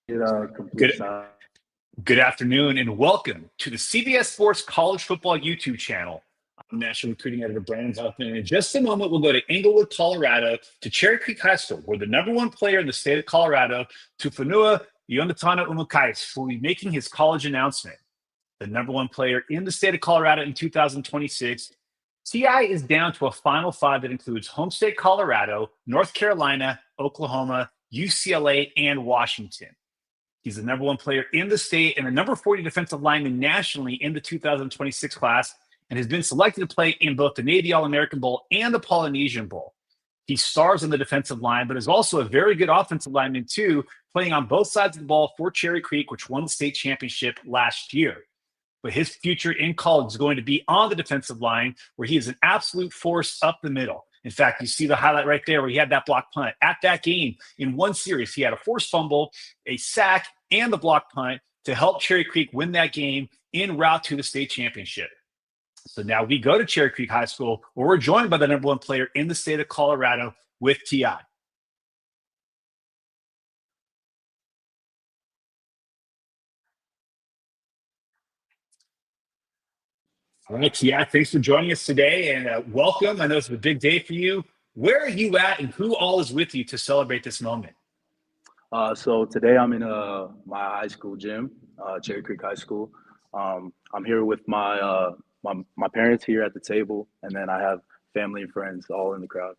Good, Complete silence. good afternoon and welcome to the CBS Sports College Football YouTube channel. I'm National Recruiting Editor Brandon Huffman, and in just a moment, we'll go to Englewood, Colorado, to Cherry Creek High School, where the number one player in the state of Colorado, Tufanua Ionatana Umu-Cais, will be making his college announcement. The number one player in the state of Colorado in 2026, TI is down to a final five that includes home state Colorado, North Carolina, Oklahoma, UCLA, and Washington. He's the number one player in the state and the number 40 defensive lineman nationally in the 2026 class, and has been selected to play in both the Navy All-American Bowl and the Polynesian Bowl. He stars on the defensive line, but is also a very good offensive lineman too, playing on both sides of the ball for Cherry Creek, which won the state championship last year. But his future in college is going to be on the defensive line, where he is an absolute force up the middle. In fact, you see the highlight right there where he had that block punt. At that game, in one series, he had a forced fumble, a sack, and the block punt to help Cherry Creek win that game en route to the state championship. So now we go to Cherry Creek High School, where we're joined by the number one player in the state of Colorado with TI. All right, TI, thanks for joining us today, and welcome. I know it's a big day for you. Where are you at, and who all is with you to celebrate this moment? So today I'm in my high school gym, Cherry Creek High School. I'm here with my parents here at the table, and then I have family and friends all in the crowd.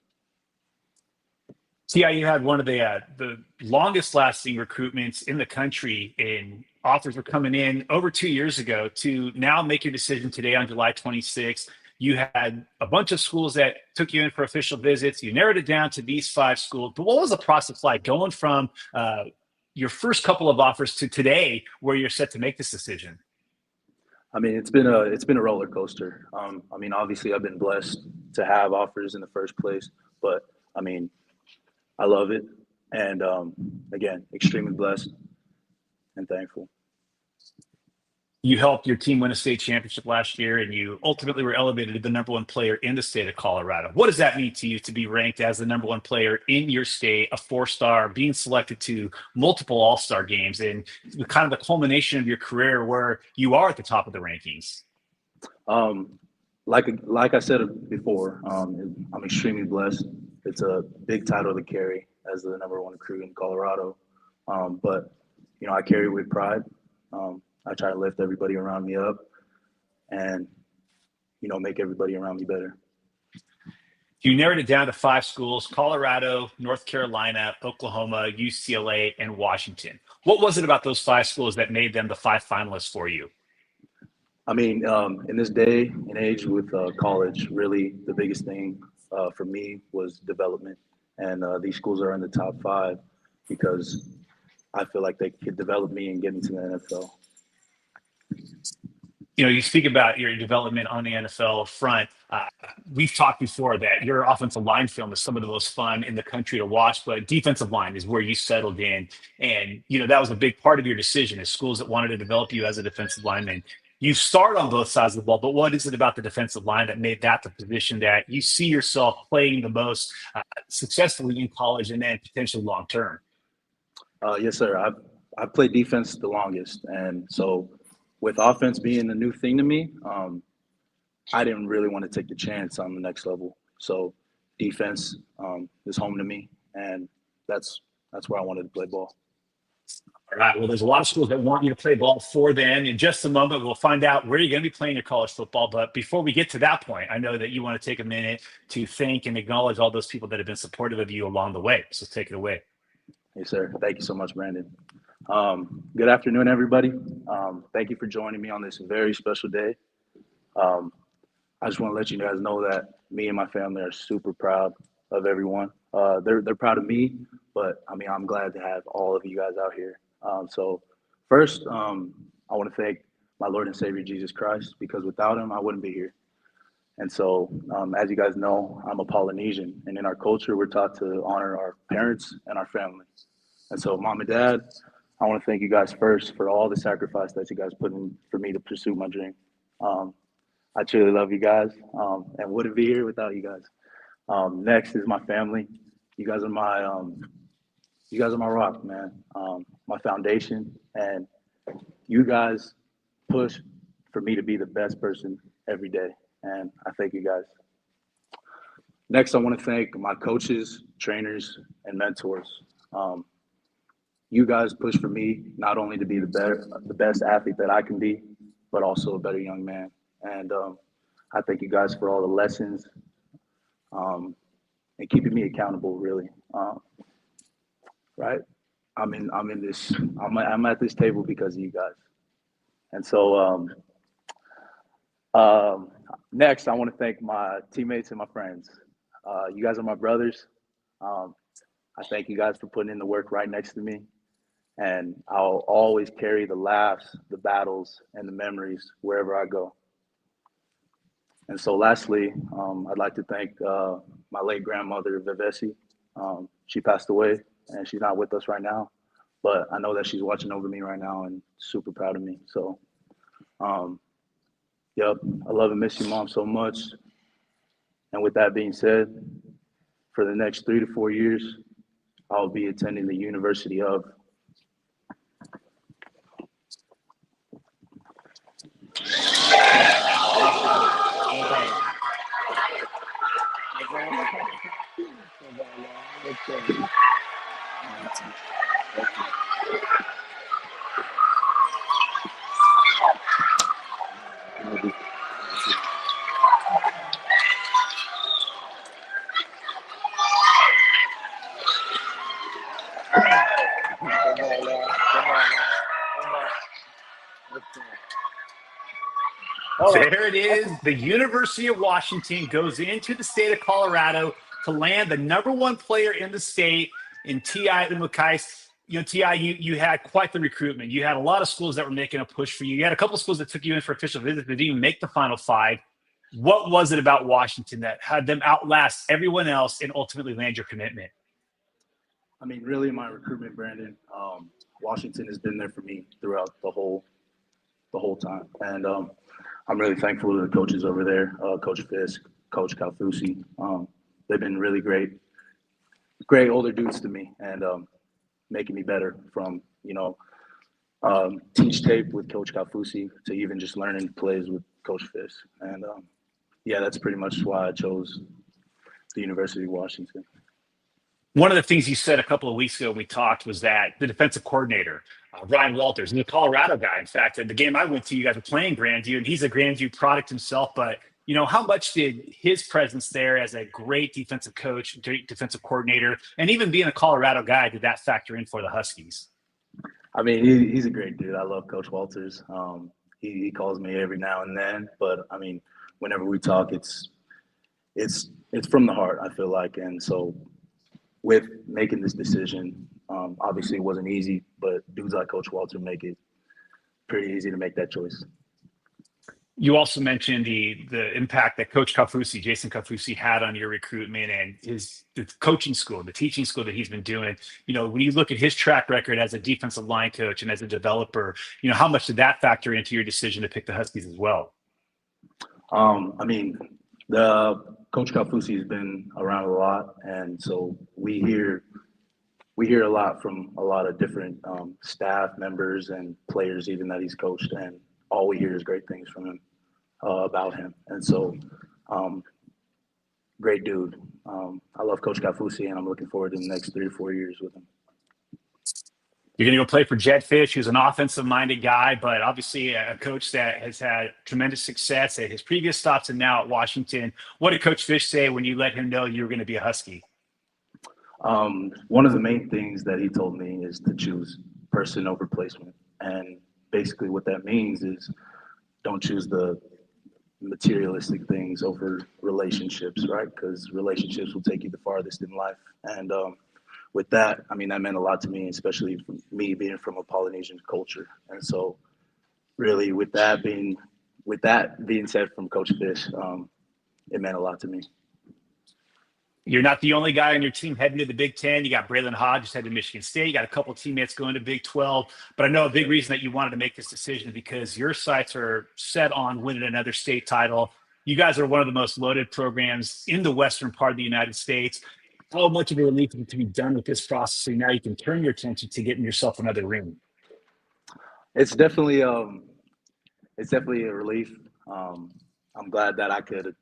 TI, you had one of the longest lasting recruitments in the country, and offers were coming in over 2 years ago to now make your decision today on July 26th. You had a bunch of schools that took you in for official visits. You narrowed it down to these five schools. But what was the process like going from your first couple of offers to today, where you're set to make this decision? I mean, it's been a roller coaster. I mean, obviously I've been blessed to have offers in the first place, but I mean, I love it, and again, extremely blessed and thankful. You helped your team win a state championship last year, and you ultimately were elevated to the number one player in the state of Colorado. What does that mean to you to be ranked as the number one player in your state, a four-star, being selected to multiple all-star games, and kind of the culmination of your career where you are at the top of the rankings? Um, like I said before, I'm extremely blessed. It's a big title to carry as the number one recruit in Colorado, but I carry it with pride. I try to lift everybody around me up, and make everybody around me better. You narrowed it down to five schools: Colorado, North Carolina, Oklahoma, UCLA, and Washington. What was it about those five schools that made them the five finalists for you? I mean, in this day and age with college, really the biggest thing for me was development, and these schools are in the top five because I feel like they could develop me and get me to the NFL. You speak about your development on the NFL front. We've talked before that your offensive line film is some of the most fun in the country to watch, but defensive line is where you settled in. And, that was a big part of your decision as schools that wanted to develop you as a defensive lineman. You start on both sides of the ball, but what is it about the defensive line that made that the position that you see yourself playing the most successfully in college and then potentially long term? Yes, sir. I've played defense the longest, and so with offense being a new thing to me, I didn't really want to take the chance on the next level. So defense is home to me, and that's where I wanted to play ball. All right. Well, there's a lot of schools that want you to play ball for them. In just a moment, we'll find out where you're going to be playing your college football. But before we get to that point, I know that you want to take a minute to thank and acknowledge all those people that have been supportive of you along the way. So take it away. Yes, sir. Thank you so much, Brandon. Good afternoon, everybody. Thank you for joining me on this very special day. Um, I just want to let you guys know that me and my family are super proud of everyone. They're proud of me, but I mean, I'm glad to have all of you guys out here. So first, I want to thank my Lord and Savior Jesus Christ, because without him, I wouldn't be here. And so, as you guys know, I'm a Polynesian, and in our culture, we're taught to honor our parents and our family. And so, Mom and Dad, I want to thank you guys first for all the sacrifice that you guys put in for me to pursue my dream. Um, I truly love you guys, and wouldn't be here without you guys. Next is my family. You guys are You guys are my rock, man. My foundation, and you guys push for me to be the best person every day. And I thank you guys. Next, I want to thank my coaches, trainers, and mentors. Um, you guys push for me not only to be the best athlete that I can be, but also a better young man. And I thank you guys for all the lessons um, and keeping me accountable. Really, right? I'm at this table because of you guys. And so next, I want to thank my teammates and my friends. You guys are my brothers. Um, I thank you guys for putting in the work right next to me. And I'll always carry the laughs, the battles, and the memories wherever I go. And so lastly, I'd like to thank my late grandmother, Vivesi. She passed away, and she's not with us right now. But I know that she's watching over me right now and super proud of me. So, yep, I love and miss you, Mom, so much. And with that being said, for the next 3 to 4 years, I'll be attending the University of. There it is. The University of Washington goes into the state of Colorado to land the number one player in the state in T.I. Umukais. You know, T.I., you had quite the recruitment. You had a lot of schools that were making a push for you. You had a couple of schools that took you in for official visits, but didn't even make the Final Five. What was it about Washington that had them outlast everyone else and ultimately land your commitment? I mean, really, my recruitment, Brandon. Washington has been there for me throughout the whole time, and I'm really thankful to the coaches over there, Coach Fisk, Coach Calfusi. They've been really great older dudes to me, and making me better from teach tape with Coach Calfusi to even just learning plays with Coach Fisk, and yeah, that's pretty much why I chose the University of Washington. One of the things you said a couple of weeks ago when we talked was that the defensive coordinator, Ryan Walters, and the Colorado guy, in fact, at the game I went to, you guys were playing Grandview, and he's a Grandview product himself. But, you know, how much did his presence there as a great defensive coach, great defensive coordinator, and even being a Colorado guy, did that factor in for the Huskies? I mean, he's a great dude. I love Coach Walters. He calls me every now and then, but I mean, whenever we talk, it's from the heart, I feel like. And so with making this decision, obviously it wasn't easy, but dudes like Coach Walter make it pretty easy to make that choice. You also mentioned the impact that Coach Kafusi, Jason Kafusi, had on your recruitment and the coaching school, the teaching school that he's been doing. You know, when you look at his track record as a defensive line coach and as a developer, you know, how much did that factor into your decision to pick the Huskies as well? I mean, the Coach Calfusi has been around a lot, and so we hear a lot from a lot of different staff members and players even that he's coached, and all we hear is great things from him about him. And so, great dude. I love Coach Calfusi, and I'm looking forward to the next 3 or 4 years with him. You're going to go play for Jed Fish, who's an offensive-minded guy, but obviously a coach that has had tremendous success at his previous stops and now at Washington. What did Coach Fish say when you let him know you were going to be a Husky? One of the main things that he told me is to choose person over placement. And basically what that means is don't choose the materialistic things over relationships, right? Because relationships will take you the farthest in life. And with that, I mean, that meant a lot to me, especially for me being from a Polynesian culture. And so really with that being said from Coach Fish, it meant a lot to me. You're not the only guy on your team heading to the Big Ten. You got Braylon Hodge headed to Michigan State. You got a couple of teammates going to Big 12. But I know a big reason that you wanted to make this decision because your sights are set on winning another state title. You guys are one of the most loaded programs in the western part of the United States. How much of a relief is it to be done with this process so now you can turn your attention to getting yourself another ring? It's definitely a relief. I'm glad that I could,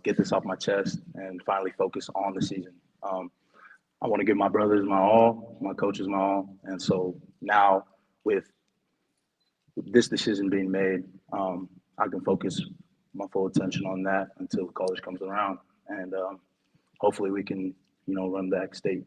get this off my chest and finally focus on the season. I want to give my brothers my all, my coaches my all, and so now with this decision being made, I can focus my full attention on that until college comes around, and hopefully we can, run back state.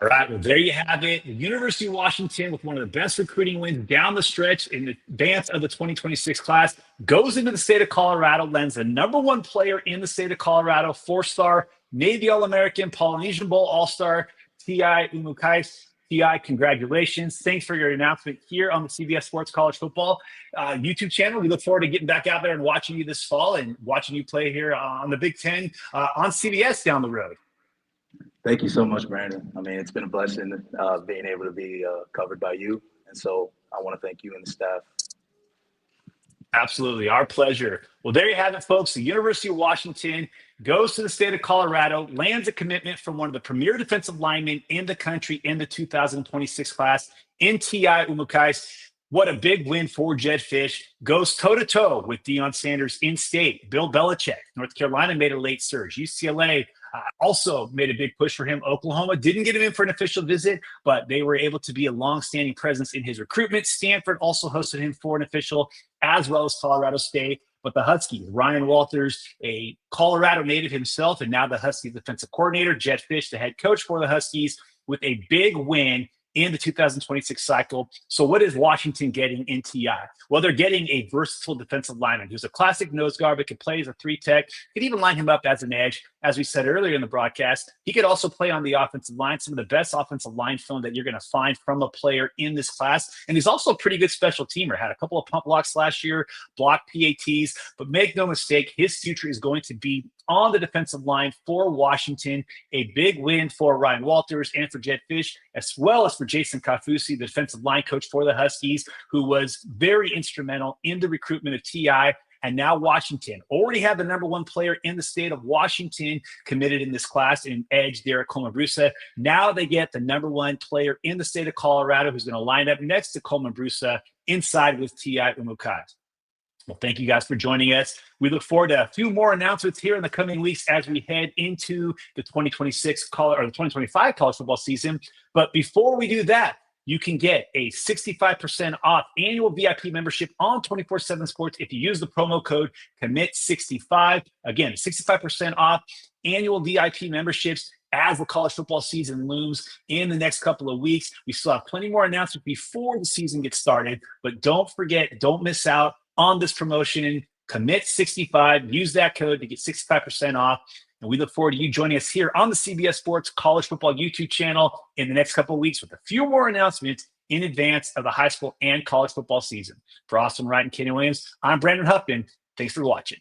All right, well, there you have it. The University of Washington, with one of the best recruiting wins down the stretch in advance of the 2026 class, goes into the state of Colorado, lands the number one player in the state of Colorado, four-star Navy All-American, Polynesian Bowl All-Star, T.I. Umukais. T.I., congratulations. Thanks for your announcement here on the CBS Sports College Football YouTube channel. We look forward to getting back out there and watching you this fall and watching you play here on the Big Ten on CBS down the road. Thank you so much, Brandon. I mean, it's been a blessing being able to be covered by you. And so I want to thank you and the staff. Absolutely. Our pleasure. Well, there you have it, folks. The University of Washington goes to the state of Colorado, lands a commitment from one of the premier defensive linemen in the country in the 2026 class in T.I. Umukais. What a big win for Jedd Fisch. Goes toe-to-toe with Deion Sanders in state. Bill Belichick, North Carolina made a late surge. UCLA also made a big push for him. Oklahoma didn't get him in for an official visit, but they were able to be a long-standing presence in his recruitment. Stanford also hosted him for an official, as well as Colorado State. But the Huskies, Ryan Walters, a Colorado native himself, and now the Huskies defensive coordinator, Jedd Fisch, the head coach for the Huskies, with a big win in the 2026 cycle. So what is Washington getting in T.I.? Well, they're getting a versatile defensive lineman who's a classic nose guard, but can play as a three-tech. Could even line him up as an edge. As we said earlier in the broadcast, he could also play on the offensive line, some of the best offensive line film that you're going to find from a player in this class. And he's also a pretty good special teamer. Had a couple of pump blocks last year, blocked PATs, but make no mistake, his future is going to be on the defensive line for Washington. A big win for Ryan Walters and for Jedd Fisch, as well as for Jason Kafusi, the defensive line coach for the Huskies, who was very instrumental in the recruitment of T.I. And now Washington already have the number one player in the state of Washington committed in this class in edge, Derek Coleman-Brusa. Now they get the number one player in the state of Colorado who's going to line up next to Coleman-Brusa inside with T.I. Umukais. Well, thank you guys for joining us. We look forward to a few more announcements here in the coming weeks as we head into the 2025 college football season. But before we do that, you can get a 65% off annual VIP membership on 24/7 Sports if you use the promo code COMMIT65. Again, 65% off annual VIP memberships as the college football season looms in the next couple of weeks. We still have plenty more announcements before the season gets started, but don't forget, don't miss out on this promotion. COMMIT65. Use that code to get 65% off. And we look forward to you joining us here on the CBS Sports College Football YouTube channel in the next couple of weeks with a few more announcements in advance of the high school and college football season. For Austin Wright and Kenny Williams, I'm Brandon Huffman. Thanks for watching.